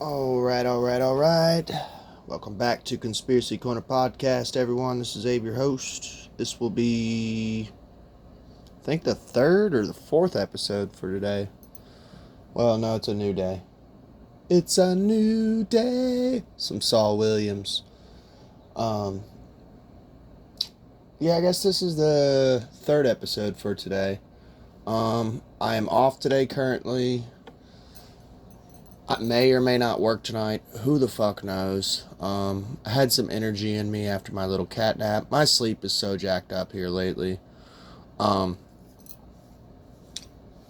Alright. Welcome back to Conspiracy Corner Podcast, everyone. This is Abe, your host. This will be, I think, the third or the fourth episode for today. Well, no, it's a new day. It's a new day. Some Saul Williams. Yeah, I guess this is the third episode for today. I am off today currently. I may or may not work tonight. Who the fuck knows? I had some energy in me after my little cat nap. My sleep is so jacked up here lately.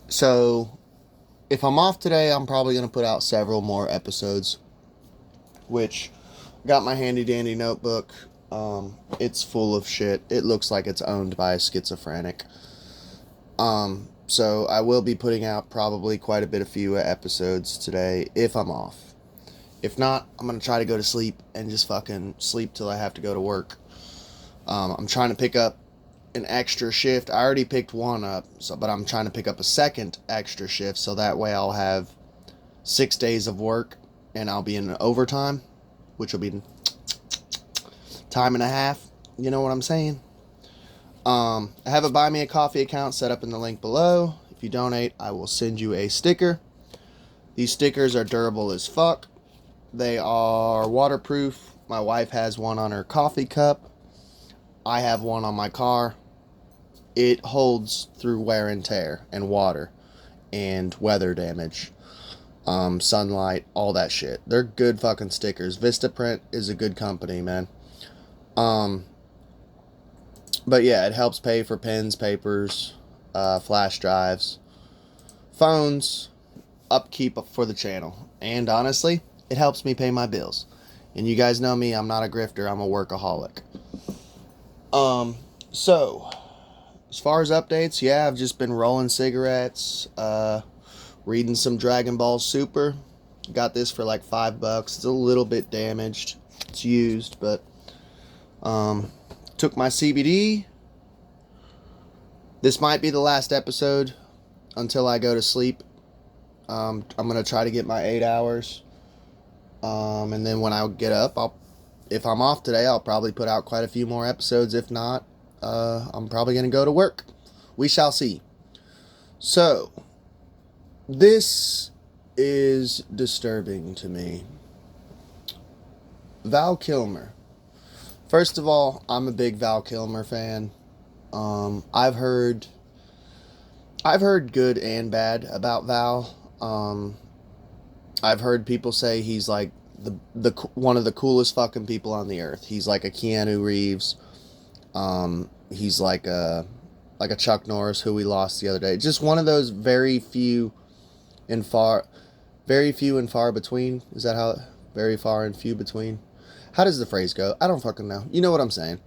So, if I'm off today, I'm probably going to put out several more episodes. Which, got my handy dandy notebook. It's full of shit. It looks like it's owned by a schizophrenic. So I will be putting out probably quite a bit of few episodes today if I'm off. If not, I'm going to try to go to sleep and just fucking sleep till I have to go to work. I'm trying to pick up an extra shift. I already picked one up, but I'm trying to pick up a second extra shift so that way I'll have 6 days of work and I'll be in overtime, which will be time and a half. You know what I'm saying? I have a Buy Me a Coffee account set up in the link below. If you donate, I will send you a sticker. These stickers are durable as fuck. They are waterproof. My wife has one on her coffee cup. I have one on my car. It holds through wear and tear and water and weather damage, sunlight, all that shit. They're good fucking stickers. Vistaprint is a good company, man. But yeah, it helps pay for pens, papers, flash drives, phones, upkeep for the channel. And honestly, it helps me pay my bills. And you guys know me, I'm not a grifter, I'm a workaholic. So, as far as updates, yeah, I've just been rolling cigarettes, reading some Dragon Ball Super. Got this for like $5. It's a little bit damaged. It's used, but, took my CBD. This might be the last episode until I go to sleep. I'm going to try to get my 8 hours. And then when I get up, if I'm off today, I'll probably put out quite a few more episodes. If not, I'm probably going to go to work. We shall see. So, this is disturbing to me. Val Kilmer. First of all, I'm a big Val Kilmer fan. I've heard good and bad about Val. I've heard people say he's like the one of the coolest fucking people on the earth. He's like a Keanu Reeves. He's like a Chuck Norris who we lost the other day. Just one of those very few and far between. Is that how? Very far and few between. How does the phrase go? I don't fucking know. You know what I'm saying.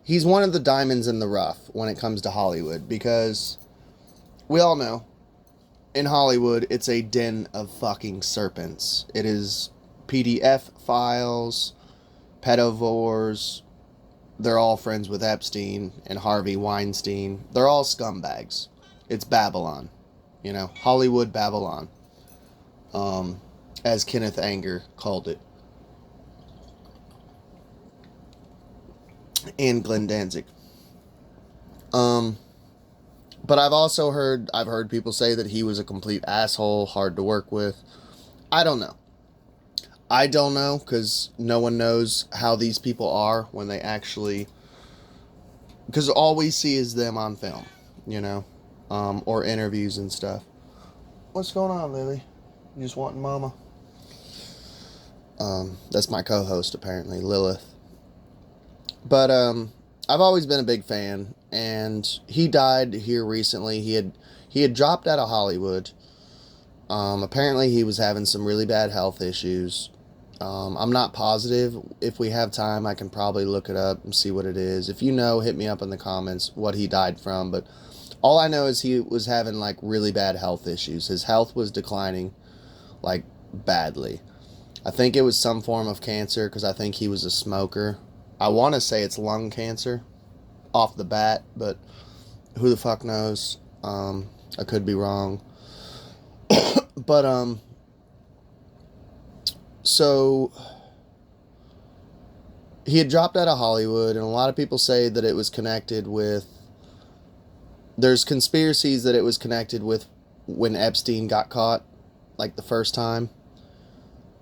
He's one of the diamonds in the rough when it comes to Hollywood, because we all know in Hollywood it's a den of fucking serpents. It is PDF files, pedovores. They're all friends with Epstein and Harvey Weinstein. They're all scumbags. It's Babylon. You know, Hollywood Babylon. As Kenneth Anger called it. And Glenn Danzig. But I've heard people say that he was a complete asshole, hard to work with. I don't know, because no one knows how these people are when they actually, because all we see is them on film, you know, or interviews and stuff. What's going on, Lily? You just wanting mama? That's my co-host, apparently, Lilith. But, I've always been a big fan, and he died here recently. He had dropped out of Hollywood. Apparently he was having some really bad health issues. I'm not positive. If we have time, I can probably look it up and see what it is. If you know, hit me up in the comments what he died from, but all I know is he was having, like, really bad health issues. His health was declining, like, badly. I think it was some form of cancer, because I think he was a smoker. I want to say it's lung cancer off the bat, but who the fuck knows? I could be wrong. But So he had dropped out of Hollywood, and a lot of people say that it was connected with. There's conspiracies that it was connected with when Epstein got caught, like the first time.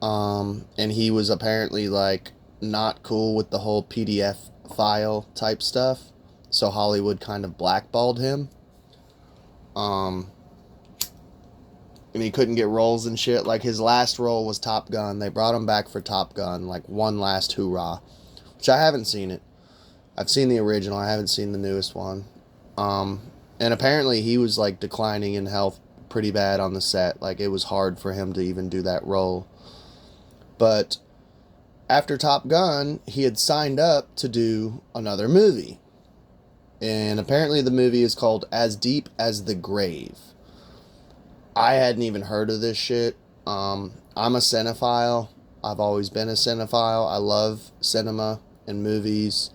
And he was apparently like not cool with the whole PDF file type stuff, so Hollywood kind of blackballed him. And he couldn't get roles and shit. Like his last role was Top Gun. They brought him back for Top Gun, like one last hoorah, which I haven't seen it. I've seen the original. I haven't seen the newest one. And apparently he was like declining in health pretty bad on the set. Like it was hard for him to even do that role. But after Top Gun, he had signed up to do another movie. And apparently the movie is called As Deep as the Grave. I hadn't even heard of this shit. I'm a cinephile. I've always been a cinephile. I love cinema and movies.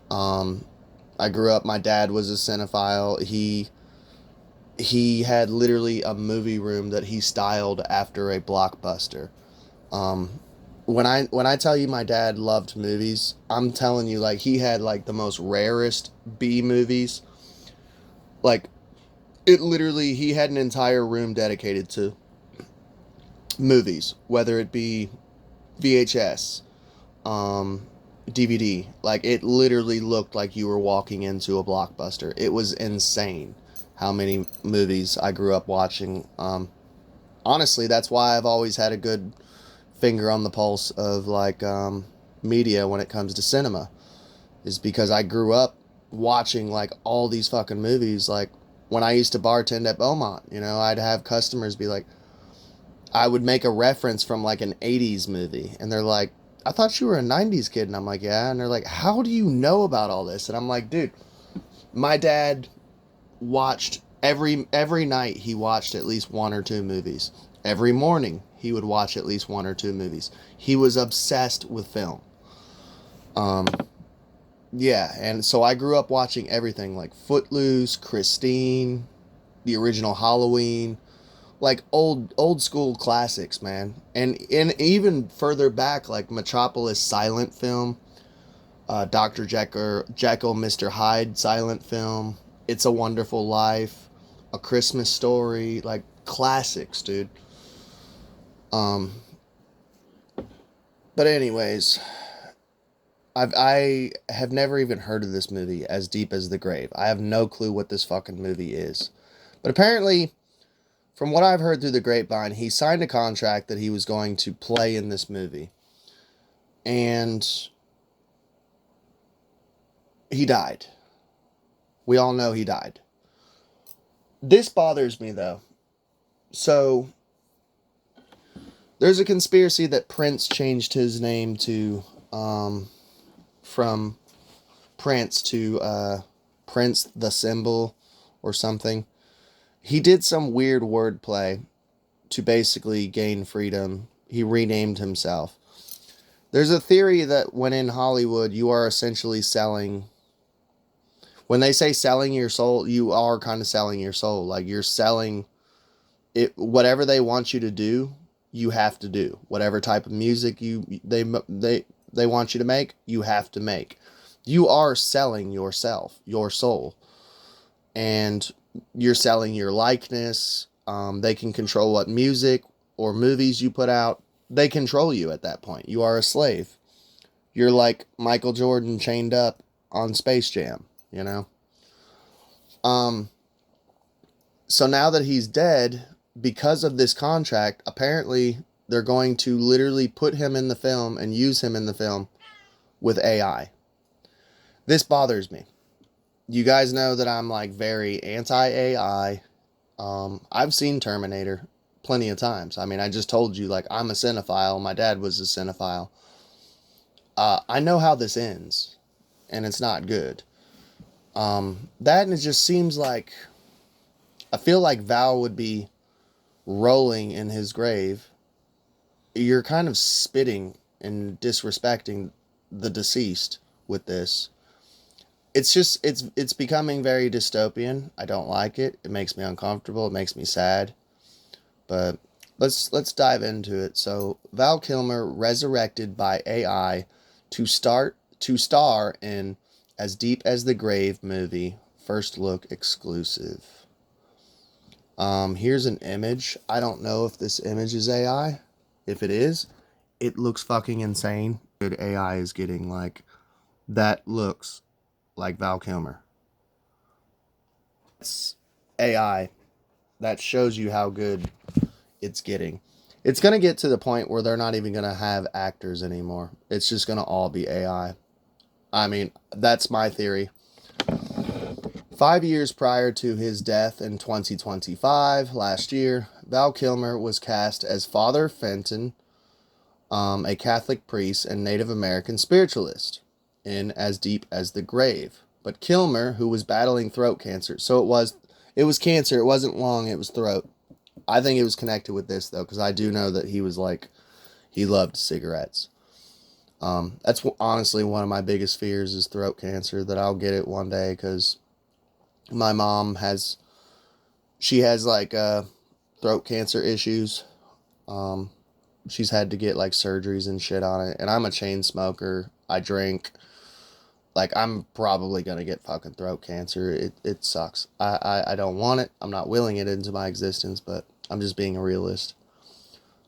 I grew up, my dad was a cinephile. He had literally a movie room that he styled after a blockbuster. When I tell you my dad loved movies, I'm telling you, like, he had like the most rarest B movies. Like, it literally, he had an entire room dedicated to movies, whether it be VHS, DVD. Like, it literally looked like you were walking into a blockbuster. It was insane how many movies I grew up watching. Honestly, that's why I've always had a good finger on the pulse of like media when it comes to cinema, is because I grew up watching like all these fucking movies. Like when I used to bartend at Beaumont, you know, I'd have customers be like, I would make a reference from like an 80s movie, and they're like, I thought you were a 90s kid. And I'm like, yeah. And they're like, how do you know about all this? And I'm like, dude, my dad watched every night. He watched at least one or two movies. Every morning he would watch at least one or two movies. He was obsessed with film. Yeah, and so I grew up watching everything like Footloose, Christine, the original Halloween, like old school classics, man. And even further back, like Metropolis silent film, Dr. Jekyll, Mr. Hyde silent film, It's a Wonderful Life, A Christmas Story, like classics, dude. But anyways, I have never even heard of this movie, As Deep as the Grave. I have no clue what this fucking movie is. But apparently, from what I've heard through the grapevine, he signed a contract that he was going to play in this movie. And he died. We all know he died. This bothers me, though. So, there's a conspiracy that Prince changed his name to, from Prince to, Prince the Symbol or something. He did some weird wordplay to basically gain freedom. He renamed himself. There's a theory that when in Hollywood, you are essentially selling. When they say selling your soul, you are kind of selling your soul. Like you're selling it. Whatever they want you to do, you have to do. Whatever type of music they want you to make, you have to make. You are selling yourself, your soul, and you're selling your likeness. They can control what music or movies you put out. They control you at that point. You are a slave. You're like Michael Jordan chained up on Space Jam, you know? So now that he's dead, because of this contract, apparently they're going to literally put him in the film and use him in the film with AI. This bothers me. You guys know that I'm like very anti-AI. I've seen Terminator plenty of times. I mean, I just told you, like, I'm a cinephile. My dad was a cinephile. I know how this ends, and it's not good. That, and it just seems like, I feel like Val would be rolling in his grave. You're kind of spitting and disrespecting the deceased with this. It's just, it's becoming very dystopian. I don't like it. It makes me uncomfortable. It makes me sad. But let's dive into it. So Val Kilmer resurrected by AI to star in As Deep as the Grave movie, first look exclusive. Here's an image. I don't know if this image is AI. If it is, it looks fucking insane. Good AI is getting like that looks like Val Kilmer. It's AI. That shows you how good it's getting. It's going to get to the point where they're not even going to have actors anymore. It's just going to all be AI. I mean, that's my theory. 5 years prior to his death in 2025, last year, Val Kilmer was cast as Father Fenton, a Catholic priest and Native American spiritualist, in As Deep as the Grave. But Kilmer, who was battling throat cancer, so it was cancer, it wasn't lung, it was throat. I think it was connected with this, though, because I do know that he was like, he loved cigarettes. That's honestly one of my biggest fears is throat cancer, that I'll get it one day, because my mom has like throat cancer issues. She's had to get like surgeries and shit on it, and I'm a chain smoker. I drink. Like, I'm probably gonna get fucking throat cancer. It sucks. I don't want it. I'm not willing it into my existence, but I'm just being a realist.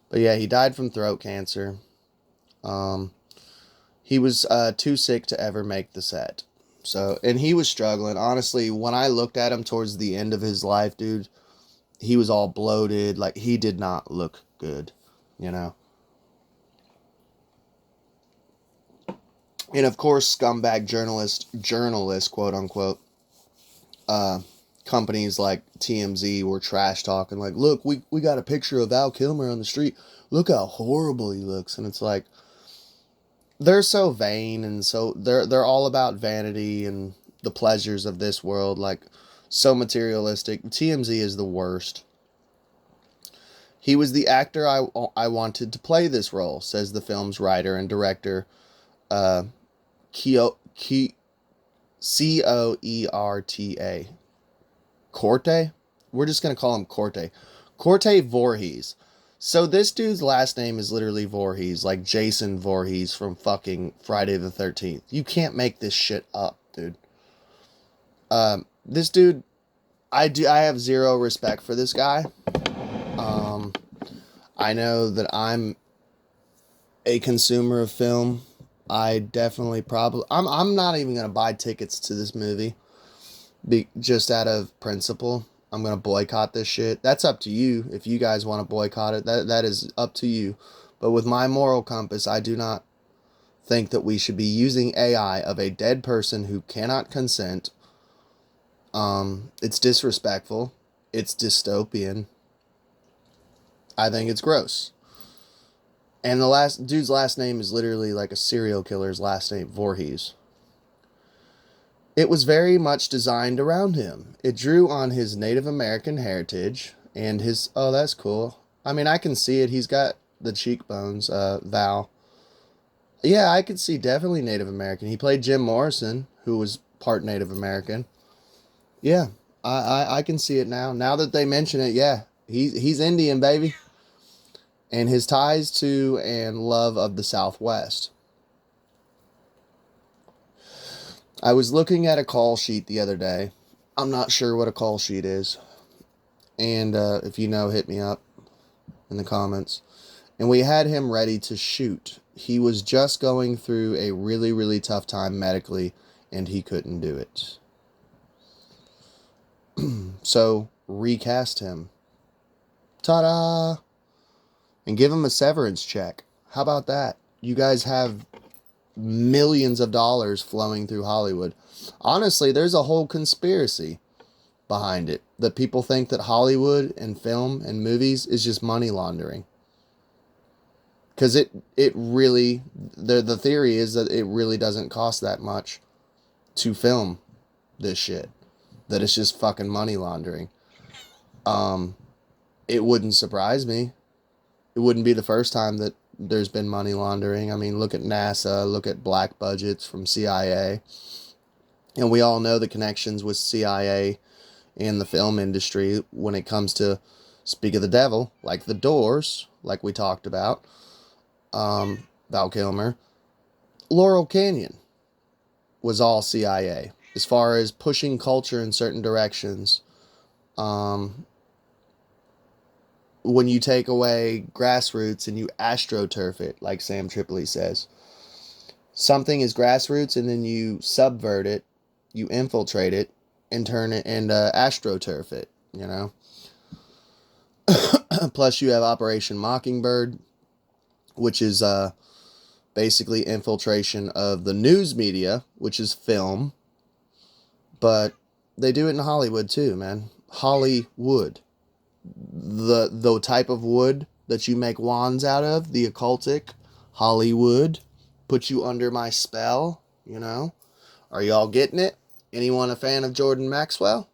But yeah, he died from throat cancer. He was too sick to ever make the set. So, and he was struggling. Honestly, when I looked at him towards the end of his life, dude, he was all bloated. Like, he did not look good, you know? And of course, scumbag journalists, quote unquote, companies like TMZ were trash talking, like, look, we got a picture of Val Kilmer on the street. Look how horrible he looks. And it's like, they're so vain, and so they're all about vanity and the pleasures of this world, like, so materialistic. TMZ is the worst. He was the actor I wanted to play this role, says the film's writer and director, Coerta. Coerte? We're just going to call him Coerte. Coerte Voorhees. So this dude's last name is literally Voorhees, like Jason Voorhees from fucking Friday the 13th. You can't make this shit up, dude. This dude, I have zero respect for this guy. I know that I'm a consumer of film. I definitely I'm not even going to buy tickets to this movie. Just out of principle. I'm going to boycott this shit. That's up to you. If you guys want to boycott it, that is up to you. But with my moral compass, I do not think that we should be using AI of a dead person who cannot consent. It's disrespectful. It's dystopian. I think it's gross. And the dude's last name is literally like a serial killer's last name, Voorhees. It was very much designed around him. It drew on his Native American heritage and his... Oh, that's cool. I mean, I can see it. He's got the cheekbones, Val. Yeah, I could see definitely Native American. He played Jim Morrison, who was part Native American. Yeah, I can see it now. Now that they mention it, yeah. He's Indian, baby. And his ties to and love of the Southwest. I was looking at a call sheet the other day. I'm not sure what a call sheet is. And if you know, hit me up in the comments. And we had him ready to shoot. He was just going through a really, really tough time medically, and he couldn't do it. So, recast him. Ta-da! And give him a severance check. How about that? You guys have millions of dollars flowing through Hollywood. Honestly, there's a whole conspiracy behind it. That people think that Hollywood and film and movies is just money laundering. Because it really... The theory is that it really doesn't cost that much to film this shit. That it's just fucking money laundering. It wouldn't surprise me. It wouldn't be the first time that there's been money laundering. I mean, look at NASA, look at black budgets from CIA. And we all know the connections with CIA and the film industry when it comes to Speak of the devil, like The Doors, like we talked about, Val Kilmer. Laurel Canyon was all CIA as far as pushing culture in certain directions. When you take away grassroots and you astroturf it, like Sam Tripoli says, something is grassroots and then you subvert it, you infiltrate it, and turn it and astroturf it, you know. Plus, you have Operation Mockingbird, which is basically infiltration of the news media, which is film. But they do it in Hollywood too, man. Hollywood. The type of wood that you make wands out of, the occultic, Hollywood. Put you under my spell, you know. Are y'all getting it? Anyone a fan of Jordan Maxwell?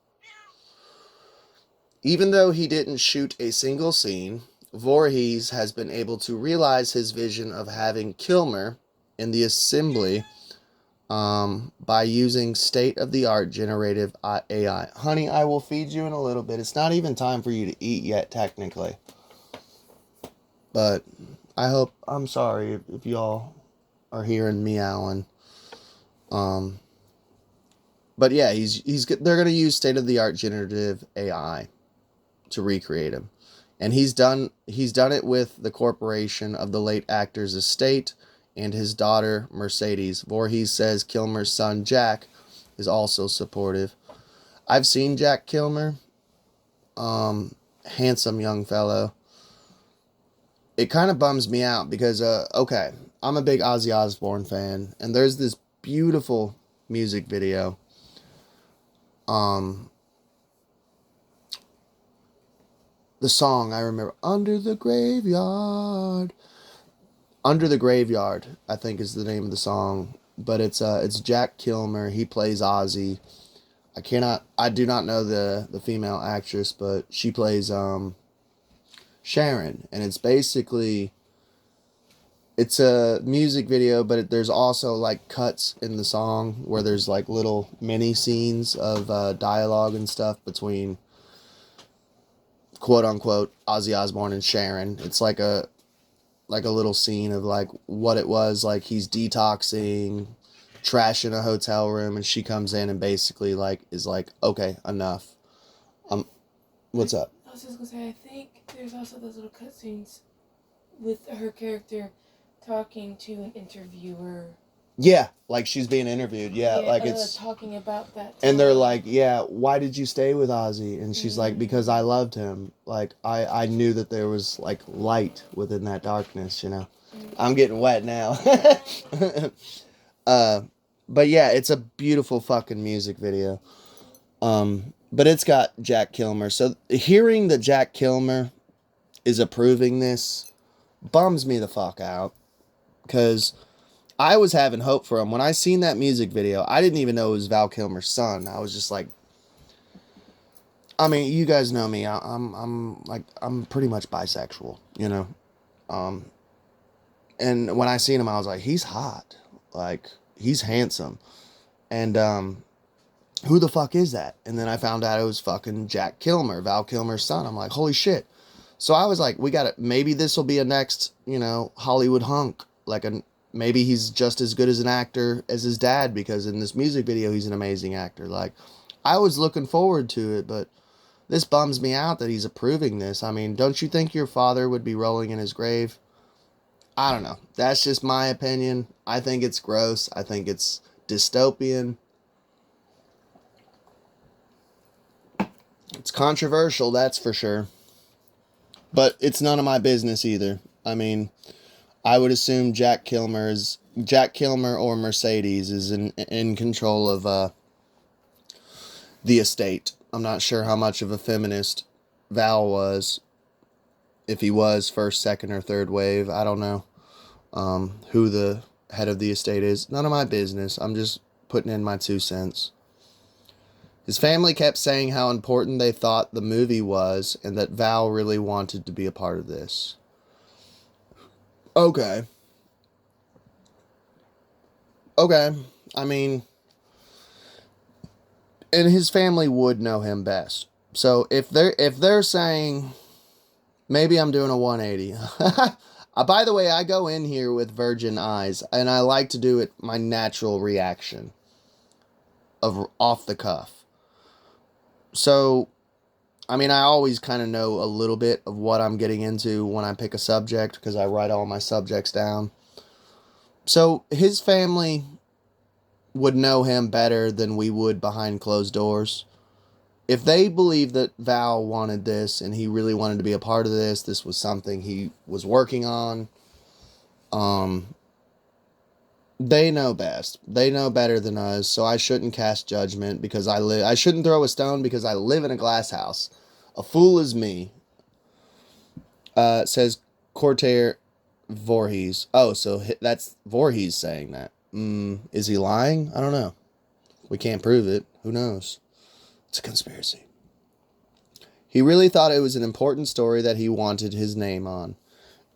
Even though he didn't shoot a single scene, Voorhees has been able to realize his vision of having Kilmer in the assembly by using state-of-the-art generative AI. Honey, I will feed you in a little bit. It's not even time for you to eat yet, technically. But I'm sorry if y'all are hearing meowing. But yeah, they're going to use state-of-the-art generative AI to recreate him. And he's done it with the corporation of the late actor's estate and his daughter Mercedes. Voorhees says Kilmer's son Jack is also supportive. I've seen Jack Kilmer. Handsome young fellow. It kind of bums me out because okay, I'm a big Ozzy Osbourne fan, and there's this beautiful music video. The song I remember, Under the Graveyard, I think is the name of the song. But it's Jack Kilmer. He plays Ozzy. I do not know the female actress, but she plays Sharon, and it's a music video, but there's also like cuts in the song where there's like little mini scenes of dialogue and stuff between quote unquote Ozzy Osbourne and Sharon. It's like a little scene of like what it was like. He's detoxing, trashing a hotel room, and she comes in and basically like is like, okay, enough. What's up? I was just gonna say, I think there's also those little cutscenes with her character talking to an interviewer. Yeah, like she's being interviewed. Yeah, like it's talking about that. And they're like, yeah, why did you stay with Ozzy? And she's like, because I loved him. Like, I knew that there was, like, light within that darkness, you know. I'm getting wet now. But yeah, it's a beautiful fucking music video. But it's got Jack Kilmer. So hearing that Jack Kilmer is approving this bums me the fuck out. Because I was having hope for him. When I seen that music video, I didn't even know it was Val Kilmer's son. I was just like, I mean, you guys know me. I'm pretty much bisexual, you know. And when I seen him, I was like, he's hot. Like, he's handsome. And who the fuck is that? And then I found out it was fucking Jack Kilmer, Val Kilmer's son. I'm like, holy shit. So I was like, we got it. Maybe this will be a next, you know, Hollywood hunk. Maybe he's just as good as an actor as his dad, because in this music video, he's an amazing actor. Like, I was looking forward to it, but this bums me out that he's approving this. I mean, don't you think your father would be rolling in his grave? I don't know. That's just my opinion. I think it's gross. I think it's dystopian. It's controversial, that's for sure. But it's none of my business either. I mean, I would assume Jack Kilmer or Mercedes is in control of the estate. I'm not sure how much of a feminist Val was. If he was first, second, or third wave, I don't know. Who the head of the estate is. None of my business. I'm just putting in my 2 cents. His family kept saying how important they thought the movie was and that Val really wanted to be a part of this. Okay. I mean, and his family would know him best. So if they're saying Maybe I'm doing a 180. By the way, I go in here with virgin eyes, and I like to do it my natural reaction of off the cuff. So, I mean, I always kind of know a little bit of what I'm getting into when I pick a subject because I write all my subjects down. So, his family would know him better than we would behind closed doors. If they believe that Val wanted this and he really wanted to be a part of this was something he was working on, they know best. They know better than us, so I shouldn't cast judgment because I shouldn't throw a stone because I live in a glass house. A fool is me. Says Coerte Voorhees. Oh, so that's Voorhees saying that. Is he lying? I don't know. We can't prove it. Who knows? It's a conspiracy. He really thought it was an important story that he wanted his name on.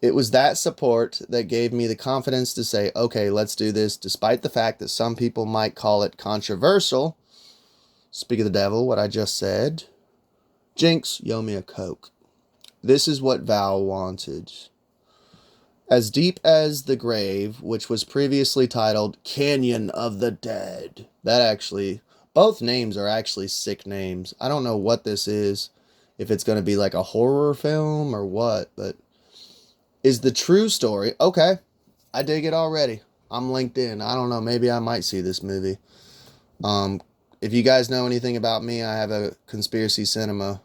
It was that support that gave me the confidence to say, okay, let's do this, despite the fact that some people might call it controversial. Speak of the devil, what I just said. Jinx, yo me a Coke. This is what Val wanted. As deep as the grave, which was previously titled Canyon of the Dead. Both names are actually sick names. I don't know what this is, if it's going to be like a horror film or what, but is the true story. Okay, I dig it already. I'm linked in. I don't know, maybe I might see this movie. If you guys know anything about me, I have a conspiracy cinema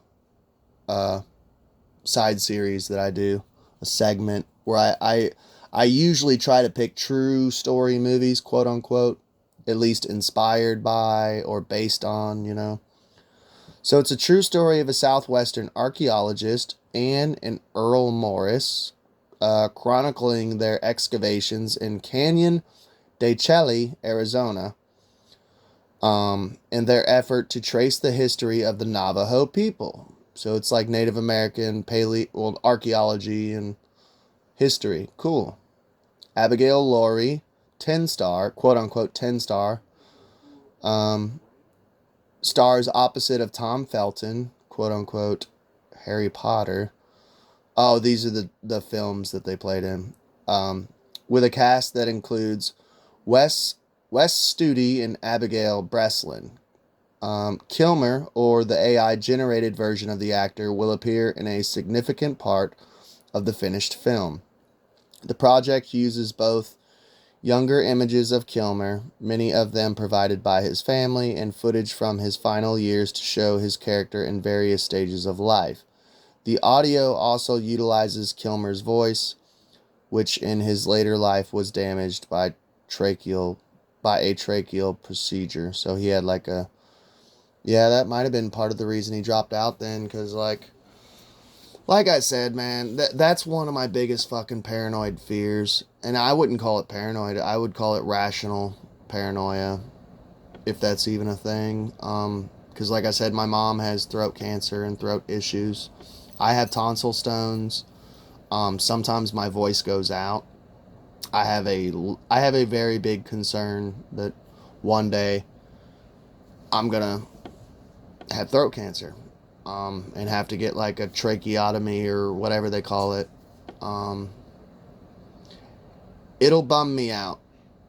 side series that I do, a segment where I usually try to pick true story movies, quote unquote, at least inspired by or based on, you know. So it's a true story of a Southwestern archaeologist, Anne and Earl Morris, chronicling their excavations in Canyon de Chelly, Arizona, in their effort to trace the history of the Navajo people. So it's like Native American archaeology and history. Cool. Abigail Laurie, 10-star, quote unquote 10-star, stars opposite of Tom Felton, quote unquote Harry Potter. Oh, these are the films that they played in. With a cast that includes Wes Studi and Abigail Breslin. Kilmer, or the AI generated version of the actor, will appear in a significant part of the finished film. The project uses both younger images of Kilmer, many of them provided by his family, and footage from his final years to show his character in various stages of life. The audio also utilizes Kilmer's voice, which in his later life was damaged by a tracheal procedure. So he had that might have been part of the reason he dropped out then, because like I said, man, that's one of my biggest fucking paranoid fears. And I wouldn't call it paranoid. I would call it rational paranoia, if that's even a thing. Because like I said, my mom has throat cancer and throat issues. I have tonsil stones. Sometimes my voice goes out. I have a very big concern that one day I'm gonna have throat cancer, and have to get like a tracheotomy or whatever they call it. It'll bum me out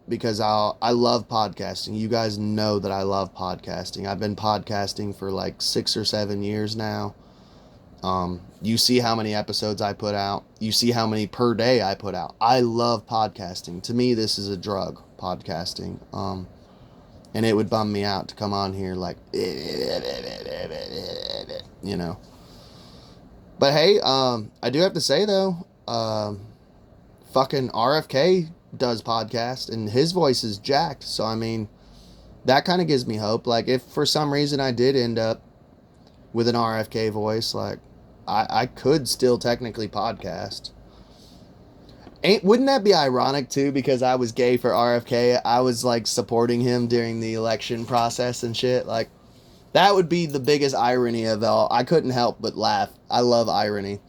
because I love podcasting. You guys know that I love podcasting. I've been podcasting for like 6 or 7 years now. You see how many episodes I put out. You see how many per day I put out. I love podcasting. To me, this is a drug, podcasting. And it would bum me out to come on here like, you know. But hey, I do have to say though, fucking RFK does podcast and his voice is jacked. So, I mean, that kind of gives me hope. Like, if for some reason I did end up with an RFK voice, like, I could still technically podcast. Wouldn't that be ironic too? Because I was gay for RFK, I was like supporting him during the election process and shit. Like, that would be the biggest irony of all. I couldn't help but laugh. I love irony.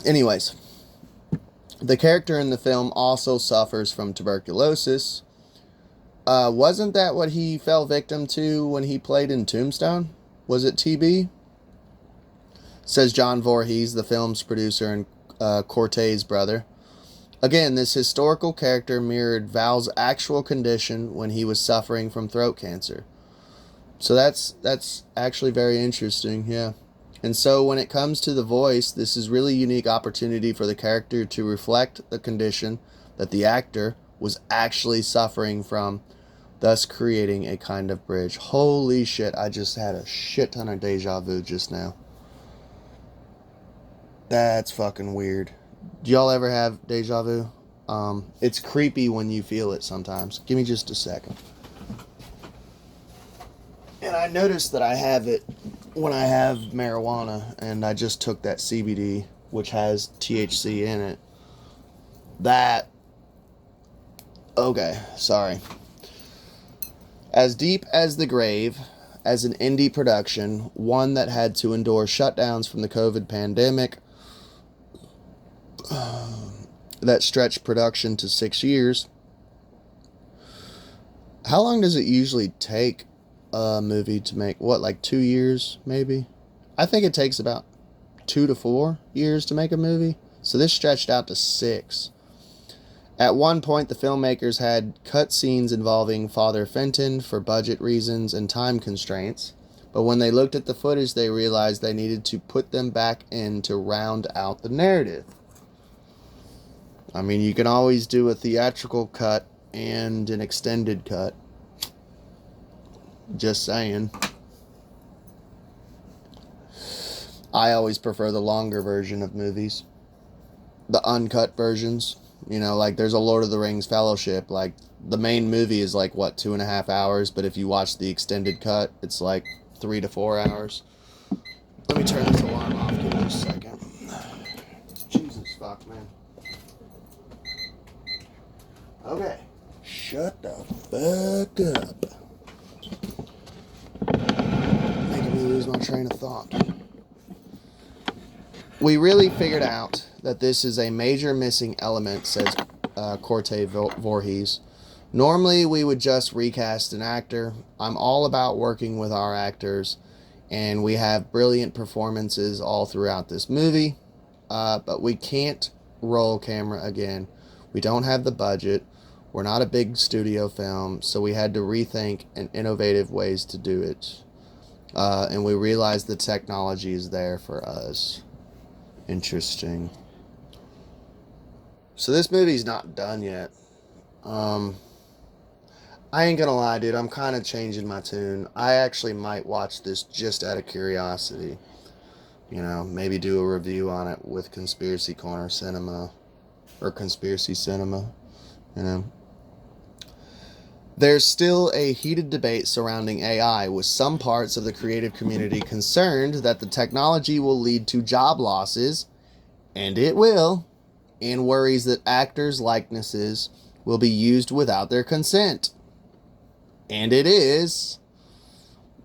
Anyways, the character in the film also suffers from tuberculosis. Wasn't that what he fell victim to when he played in Tombstone? Was it TB? says John Voorhees, the film's producer and Coerte's brother. Again, this historical character mirrored Val's actual condition when he was suffering from throat cancer. So that's actually very interesting, yeah. And so when it comes to the voice, this is really unique opportunity for the character to reflect the condition that the actor was actually suffering from, thus creating a kind of bridge. Holy shit, I just had a shit ton of deja vu just now. That's fucking weird. Do y'all ever have deja vu? It's creepy when you feel it sometimes. Give me just a second. And I noticed that I have it when I have marijuana, and I just took that CBD, which has THC in it. Okay, sorry. As Deep as the Grave, as an indie production, one that had to endure shutdowns from the COVID pandemic that stretched production to 6 years. How long does it usually take a movie to make? What, like 2 years, maybe? I think it takes about 2 to 4 years to make a movie. So this stretched out to 6. At one point, the filmmakers had cut scenes involving Father Fenton for budget reasons and time constraints. But when they looked at the footage, they realized they needed to put them back in to round out the narrative. I mean, you can always do a theatrical cut and an extended cut. Just saying. I always prefer the longer version of movies. The uncut versions. You know, like there's a Lord of the Rings Fellowship. Like the main movie is like, what, 2.5 hours? But if you watch the extended cut, it's like 3 to 4 hours. Let me turn this alarm off. Give me a second. Jesus fuck, man. Okay. Shut the fuck up. Making me lose my train of thought. We really figured out that this is a major missing element, says Coerte Voorhees. Normally, we would just recast an actor. I'm all about working with our actors, and we have brilliant performances all throughout this movie, but we can't roll camera again. We don't have the budget. We're not a big studio film, so we had to rethink and innovative ways to do it. And we realized the technology is there for us. Interesting. So this movie's not done yet. I ain't gonna lie, dude. I'm kind of changing my tune. I actually might watch this just out of curiosity. You know, maybe do a review on it with Conspiracy Corner Cinema. Or Conspiracy Cinema. You know. There's still a heated debate surrounding AI, with some parts of the creative community concerned that the technology will lead to job losses, and it will, and worries that actors' likenesses will be used without their consent. And it is.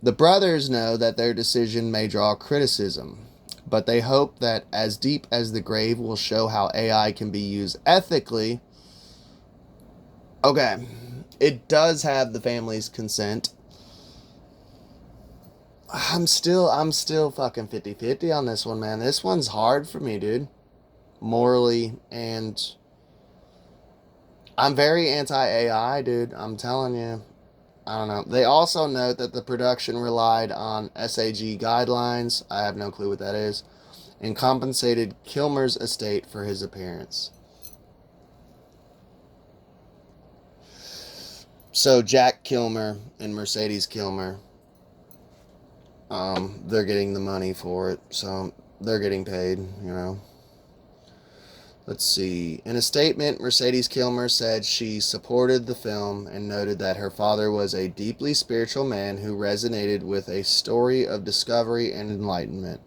The brothers know that their decision may draw criticism, but they hope that As Deep as the Grave will show how AI can be used ethically. Okay. It does have the family's consent. I'm still fucking 50-50 on this one, man. This one's hard for me, dude. Morally, and I'm very anti-AI, dude. I'm telling you. I don't know. They also note that the production relied on SAG guidelines. I have no clue what that is. And compensated Kilmer's estate for his appearance. So Jack Kilmer and Mercedes Kilmer, they're getting the money for it, so they're getting paid, you know. Let's see. In a statement, Mercedes Kilmer said she supported the film and noted that her father was a deeply spiritual man who resonated with a story of discovery and enlightenment,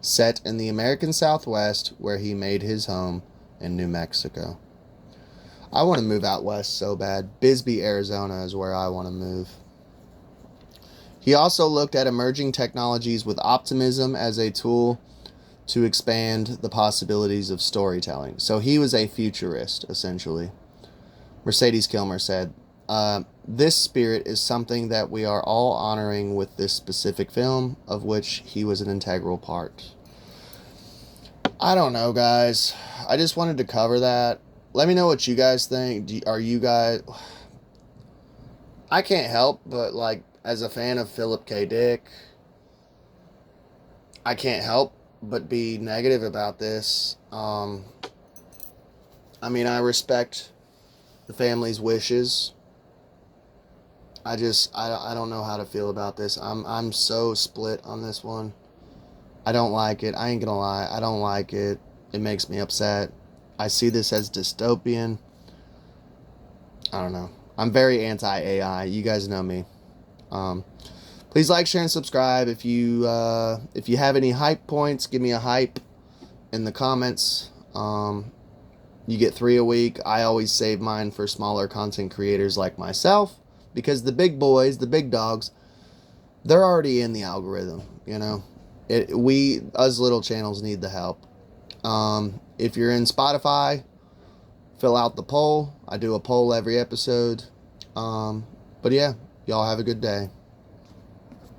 set in the American Southwest where he made his home in New Mexico. I want to move out west so bad. Bisbee, Arizona is where I want to move. He also looked at emerging technologies with optimism as a tool to expand the possibilities of storytelling. So he was a futurist, essentially. Mercedes Kilmer said, this spirit is something that we are all honoring with this specific film, of which he was an integral part. I don't know, guys. I just wanted to cover that. Let me know what you guys think. Are you guys... I can't help but, like, as a fan of Philip K. Dick, I can't help but be negative about this. I mean, I respect the family's wishes. I don't know how to feel about this. I'm so split on this one. I don't like it. I ain't gonna lie. I don't like it. It makes me upset. I see this as dystopian. I don't know. I'm very anti AI. You guys know me. Please like, share, and subscribe. If you have any hype points, give me a hype in the comments. You get 3 a week. I always save mine for smaller content creators like myself, because the big boys, the big dogs, they're already in the algorithm. You know, us little channels need the help. If you're in Spotify, fill out the poll. I do a poll every episode. But yeah, y'all have a good day.